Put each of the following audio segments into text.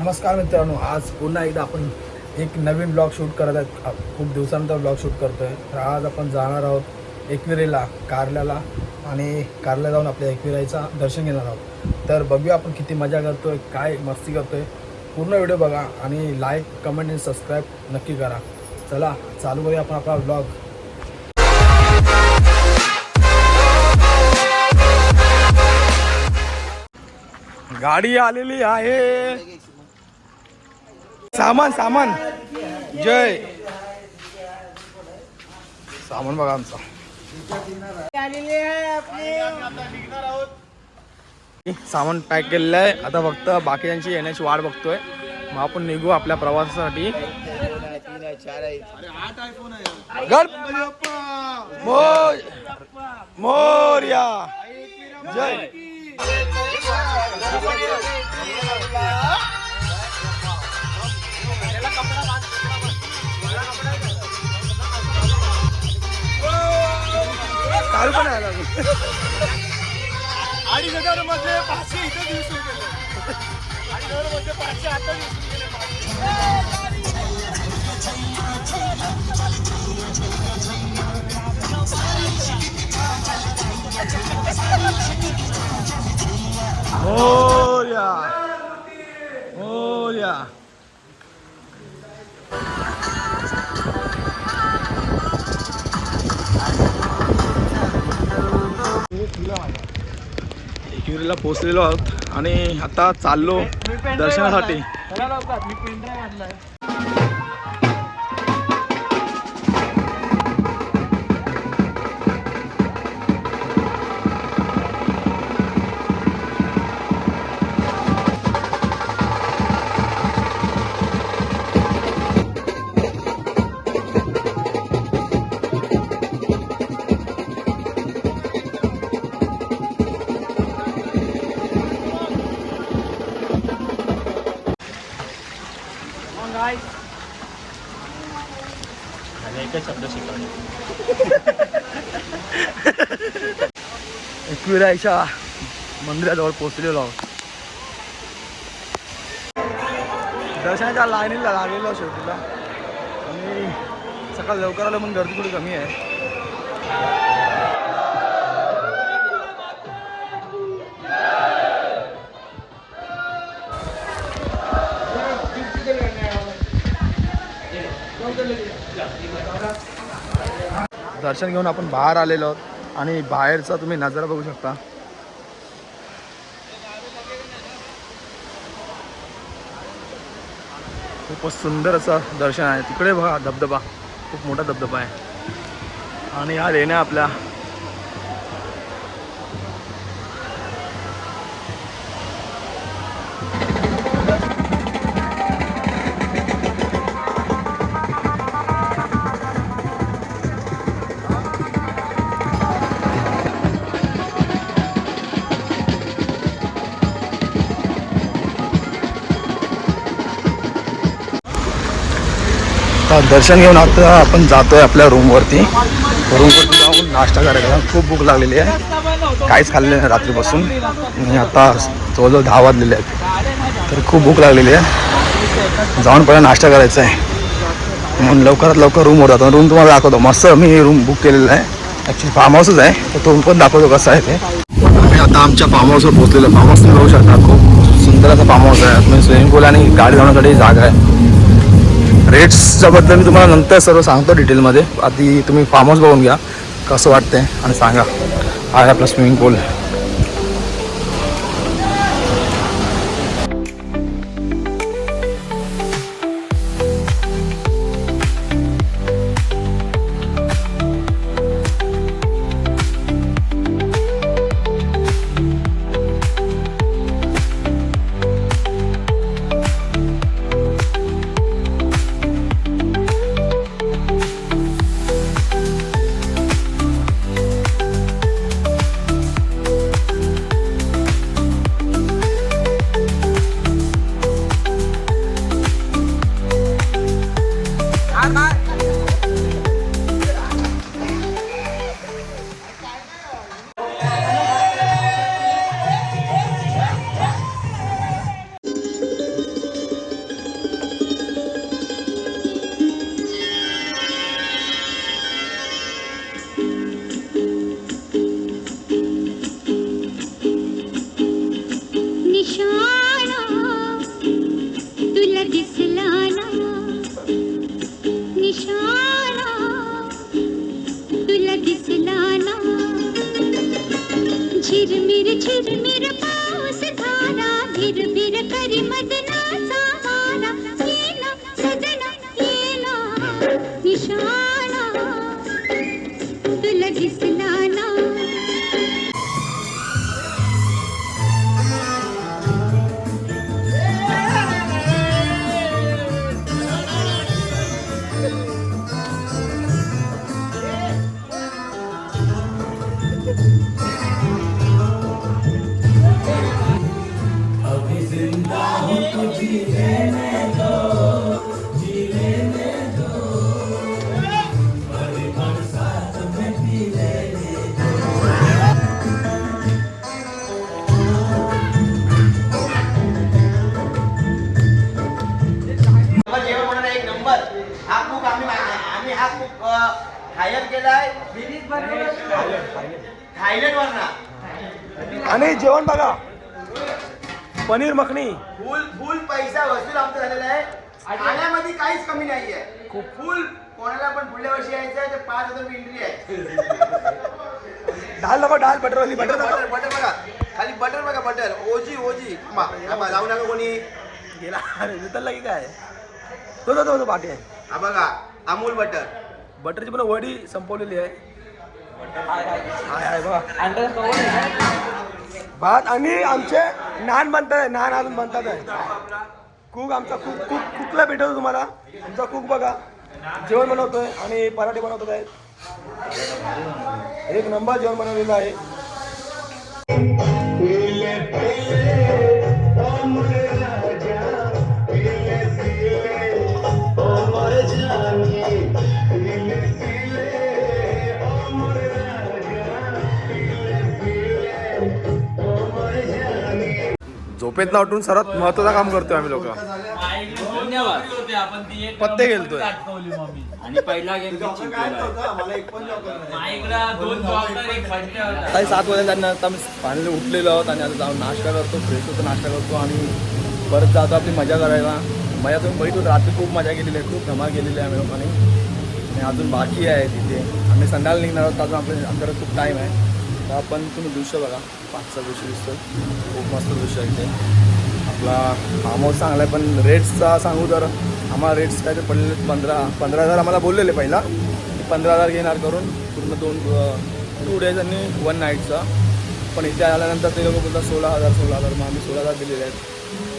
नमस्कार मित्रांनो, आज पुन्हा एकदा आपण एक नवीन ब्लॉग शूट करत आहेत. खूप दिवसानंतर ब्लॉग शूट करतो आहे. तर आज आपण जाणार आहोत एकविरेला, कारल्याला, आणि कारल्या जाऊन आपल्या एकविराईचा दर्शन घेणार आहोत. तर बघूया आपण किती मजा करतो आहे, काय मस्ती करतो आहे. पूर्ण व्हिडिओ बघा आणि लाईक, कमेंट आणि सबस्क्राईब नक्की करा. चला चालू करूया आपण आपला ब्लॉग. गाडी आलेली आहे. सामान जय सामान बघा आमचा. सामान पॅक केलेलं आहे. आता फक्त बाकीच्यांची येण्याची वाट बघतोय. मग आपण निघू आपल्या प्रवासासाठी. मोरया जय. काल पण आला 2,500 मध्ये 500 इथे दिवस गेले. 2,500 मध्ये 500 आता दिवस मोरया मोरया. एकविरीला पोहोचलेलो आहोत आणि आता चाललो दर्शनासाठी. एकच शब्द शिकवले. एकविराईच्या मंदिराजवळ पोहोचलेलो आहोत. दर्शनाच्या लाईनीला लागलेलो शेवटीला. आणि सकाळ लवकर आलं म्हणून गर्दी थोडी कमी आहे. दर्शन घेऊन आपण बाहेर आलेलो आहोत आणि बाहेरचा तुम्ही नजारा बघू शकता. खूपच सुंदर असं दर्शन आहे. तिकडे बघा धबधबा, खूप मोठा धबधबा आहे. आणि हा लेण्या आपल्या दर्शन घेऊन आता आपण जातोय आपल्या रूमवरती जाऊन नाश्ता करायला. खूप भूक लागलेली आहे, काहीच खाल्लेलं नाही रात्रीपासून. आणि आता जवळजवळ 10 वाजलेले आहेत. तर खूप भूक लागलेली आहे. जाऊन पहिला नाश्ता करायचा आहे म्हणून लवकरात लवकर रूमवर जातो. रूम तुम्हाला दाखवतो. मस्त मी रूम बुक केलेला आहे. ॲक्च्युली फार्म हाऊसच आहे, तर तो पण दाखवतो कसं आहे ते. आम्ही आता आमच्या फार्म हाऊसवर पोहोचलेलो. फार्म हाऊस तुम्ही बघू शकता. खूप सुंदर असं फार्म हाऊस आहे. तुम्ही स्विमिंग पूल आणि गाडी धावण्यासाठी जागा आहे. रेट्सच्याबद्दल मी तुम्हाला नंतर सर्व सांगतो डिटेलमध्ये. आधी तुम्ही फार्म हाऊस बघून घ्या कसं वाटतंय आणि सांगा. आहे आपला स्विमिंग पूल. झिरमिर पाऊस धारा भिरभिर करी मदनाचा वारा येना सजना येना निशाणा तुला दिसला ना जेवण म्हणून एक नंबर हा कुक आम्ही हा कुक हायर केलाय थायलंड वरना आणि जेवण बघा पनीर मखनी फुल पैसा वसूल आमचा झालेला आहे खाण्यामध्ये काहीच कमी नाहीये फुल कोणाला पण पुढल्या वर्षी यायचं आहे ते 5,000 रुपये एंट्री आहे डाल नको डाल बटरवाली बटर बटर बटर बघा खाली बटर बघा बटर ओजी जाऊ नका कोणी गेला अरे वितरला की काय तो पाठी आहे हा बघा अमूल बटर बटरची पण वडी संपवलेली आहे हाय बघा भात आणि आमचे नान बनतात आहे नान अजून बनतात आहे कुक आमचा कुकला भेटवतो तुम्हाला आमचा कुक बघा जेवण बनवतोय आणि पराठे बनवतात आहेत एक नंबर जेवण बनवलेलं आहे झोपेत ना उठून सर्वात महत्वाचं काम करतोय आम्ही लोक पत्ते खेळतोय आणि पहिला गेम काही 7 वाजता आता आम्ही पाण्याने उठलेलो आहोत आणि आता जाऊन नाश्ता करतो फ्रेश होतो नाश्ता करतो आणि परत जातो आपली मजा करायला मजा तुम्ही बघितलं रात्री खूप मजा केलेली आहे खूप धमाल केलेली आहे आम्ही लोकांनी आणि अजून बाकी आहे तिथे आम्ही संध्याकाळी निघणार आहोत अजून आमच्याकडे खूप टाईम आहे तर आपण तुम्ही दृश्य बघा 5-6 दृश्य दिसतं खूप मस्त दृश्य आहे ते आपला फार्म हाऊस चांगला आहे पण रेट्सचा सांगू तर आम्हाला रेट्स काय ते पडलेले 15,000 आम्हाला बोललेले पहिला 15,000 घेणार करून पूर्ण 2 डेज आणि 1 नाईटचा पण इथे आल्यानंतर ते लोक बोलतात 16,000 मग आम्ही 16,000 दिलेले आहेत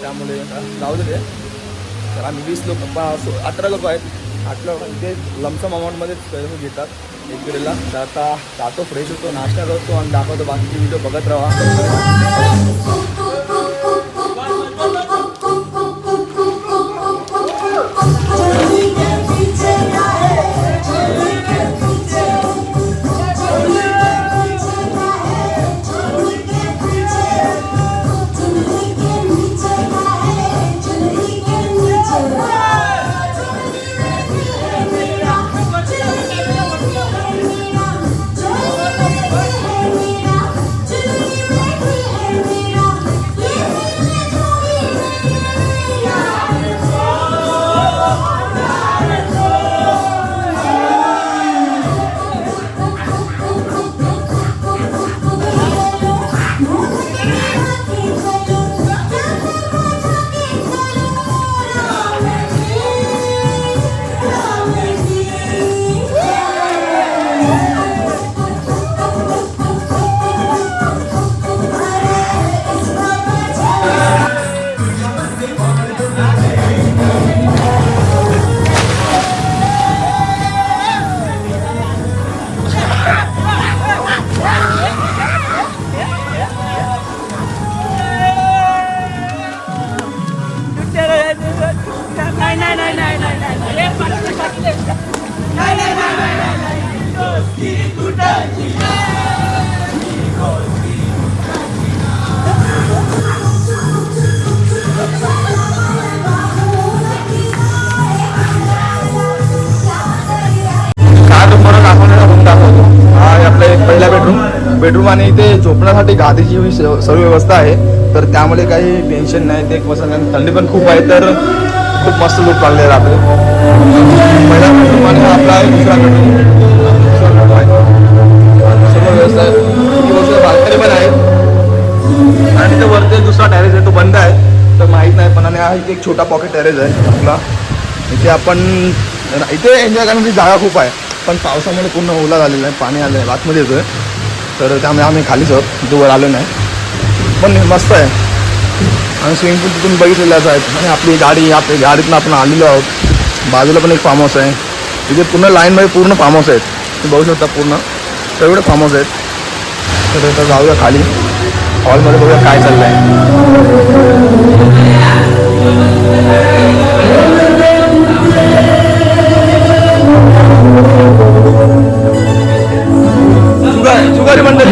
त्यामुळे जाऊ दे तर आम्ही 20 लोक 18 लोक आहेत 8 लोक इथे लमसम अमाऊंटमध्येच घेतात एक वेळेला तर आता जातो फ्रेश होतो नाश्ता करतो आणि दाखवतो बाकीचे व्हिडिओ बघत राहा बेडरूम आणि इथे झोपण्यासाठी गादीची सर्व व्यवस्था आहे तर त्यामुळे काही टेन्शन नाही ते कसं थंडी पण खूप आहे तर खूप मस्त झोप लागले रात्री पहिला बेडरूम आणि आपला दुसरा बेडरूम आहे सर्व व्यवस्था आहे बाल्कनी पण आहे आणि ते वरती दुसरा टॅरेस आहे तो बंद आहे तर माहीत नाही पण आणि हा इथे एक छोटा पॉकेट टॅरेस आहे आपला. इथे आपण इथे एन्जॉय करण्याची जागा खूप आहे पण पावसामुळे पूर्ण ओला झालेला आहे, पाणी आलं आहे, आतमध्ये येतो आहे तर त्यामुळे आम्ही खालीच आहोत, दूर आलो नाही. पण मस्त आहे आणि स्विमिंग पूल तिथून बघितलेल्याच आहेत. आणि आपली गाडी आपली गाडीतून आपण आलेलो आहोत. बाजूला पण एक फार्म हाऊस आहे, तिथे पूर्ण लाईनमध्ये पूर्ण फार्म हाऊस आहेत, तुम्ही बघू शकता पूर्ण तेवढे फार्म हाऊस आहेत. तर आता जाऊया खाली हॉलमध्ये बघूया काय चाललं आहे. जुगारी मंडळी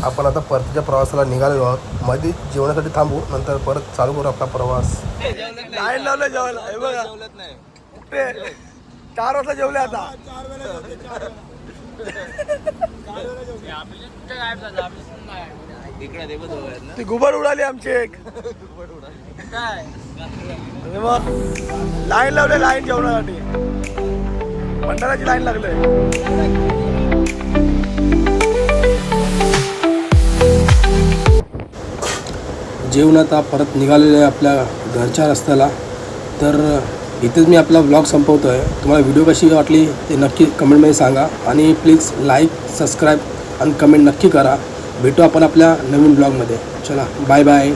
आपण आता परतीच्या प्रवासाला निघालेलो आहोत. मध्ये जेवणासाठी थांबू, नंतर परत चालू करू आपला प्रवास. लाईन लावलं जेवायला हे बघा ते 4 वाजता जेवले आता. ती घुबड उडाली आमची एक. आणि मग लाईन लावले लाईन जेवणासाठी भंडाराची लाईन लागले. जेवण आता परत निघालेलं आहे आपल्या घरच्या रस्त्याला. तर इथेच मी आपला ब्लॉग संपवतो आहे. तुम्हाला व्हिडिओ कशी वाटली ते नक्की कमेंटमध्ये सांगा आणि प्लीज लाईक सबस्क्राईब आणि कमेंट नक्की करा. भेटू आपण आपल्या नवीन ब्लॉगमध्ये. चला बाय बाय.